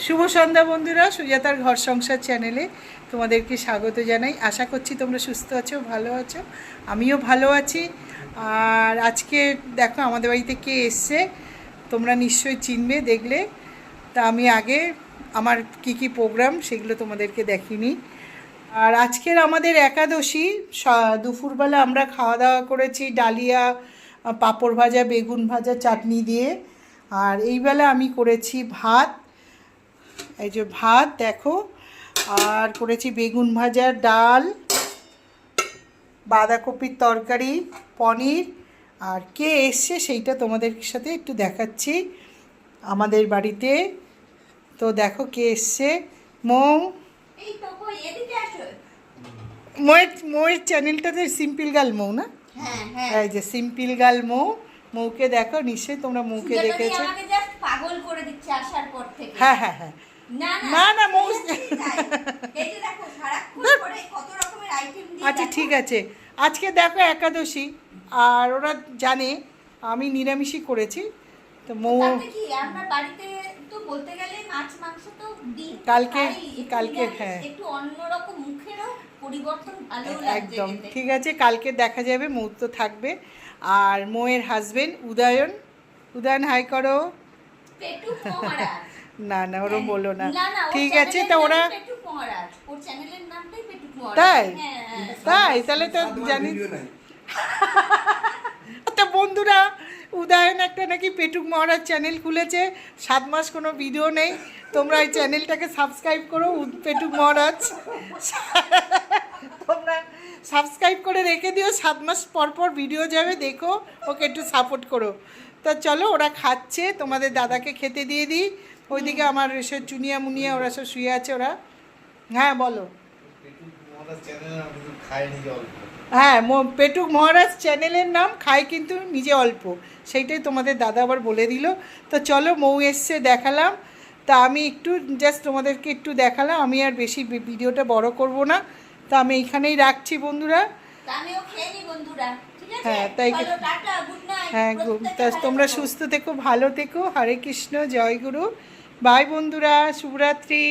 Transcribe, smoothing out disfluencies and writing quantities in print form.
শুভ সন্ধ্যা বন্ধুরা, সুজাতার ঘর সংসার চ্যানেলে তোমাদেরকে স্বাগত জানাই। আশা করছি তোমরা সুস্থ আছো, ভালো আছো। আমিও ভালো আছি। আর আজকে দেখো আমাদের বাড়িতে কে এসছে, তোমরা নিশ্চয়ই চিনবে দেখলে। তা আমি আগে আমার কি প্রোগ্রাম সেগুলো তোমাদেরকে দেখিনি। আর আজকের আমাদের একাদশী, দুপুরবেলা আমরা খাওয়া দাওয়া করেছি ডালিয়া, পাঁপড় ভাজা, বেগুন ভাজা, চাটনি দিয়ে। আর এইবেলা আমি করেছি ভাত, এই যে ভাত দেখো, আর করেছি বেগুন ভাজা, ডাল, বাঁধাকপির তরকারি, পনির। আর কে এসছে সেইটা তোমাদের সাথে একটু দেখাচ্ছি আমাদের বাড়িতে। তো দেখো কে এসছে, মৌ। মৌয়ের চ্যানেলটাতে সিম্পল গার্ল মৌ না? এই যে সিম্পল গার্ল মৌ। মৌকে দেখো, নিশ্চয়ই তোমরা মৌকে দেখেছো। পাগল করে দিচ্ছে আসার পর থেকে। হ্যাঁ হ্যাঁ হ্যাঁ, না না মৌ। আচ্ছা ঠিক আছে, আজকে দেখো একাদশী, আর ওরা জানে আমি নিরামিষই করেছি। তো মৌ আমরা বাড়িতে তো বলতে গেলে মাছ মাংস তো দিই, কালকে হ্যাঁ একটু অন্যরকম মুখেরও পরিবর্তন ভালো লাগছে। একদম ঠিক আছে, কালকে দেখা যাবে, মৌ তো থাকবে। আর মৌয়ের হাজবেন্ড উদয়ন, হাই করো। না না ওরম বলো না, ঠিক আছে। তা ওরা তাই তাই তাহলে তো জানি। তা বন্ধুরা, উদয়ন একটা নাকি পেটুক মহারাজ চ্যানেল খুলেছে, 7 মাস কোনো ভিডিও নেই। তোমরা এই চ্যানেলটাকে সাবস্ক্রাইব করো, পেটুক মহারাজ। তোমরা সাবস্ক্রাইব করে রেখে দিও, 7 মাস পর পর ভিডিও যাবে, দেখো, ওকে একটু সাপোর্ট করো। তা চলো, ওরা খাচ্ছে, তোমাদের দাদাকে খেতে দিয়ে দিই। ওইদিকে আমার এসব চুনিয়া মুনিয়া ওরা সব শুয়ে আছে। ওরা হ্যাঁ বলো। হ্যাঁ, পেটুক মহারাজ চ্যানেলের নাম, খায় কিন্তু নিজে অল্প, সেইটাই তোমাদের দাদা আবার বলে দিল। তো চলো, মৌ এসছে, দেখালাম। তা আমি একটু জাস্ট তোমাদেরকে একটু দেখালাম, আমি আর বেশি ভিডিওটা বড় করব না। তা আমি এইখানেই রাখছি বন্ধুরা। হ্যাঁ তাই, হ্যাঁ তা তোমরা সুস্থ থেকো, ভালো থেকো। হরে কৃষ্ণ, জয় গুরু, বাই বন্ধুরা, শুভরাত্রি।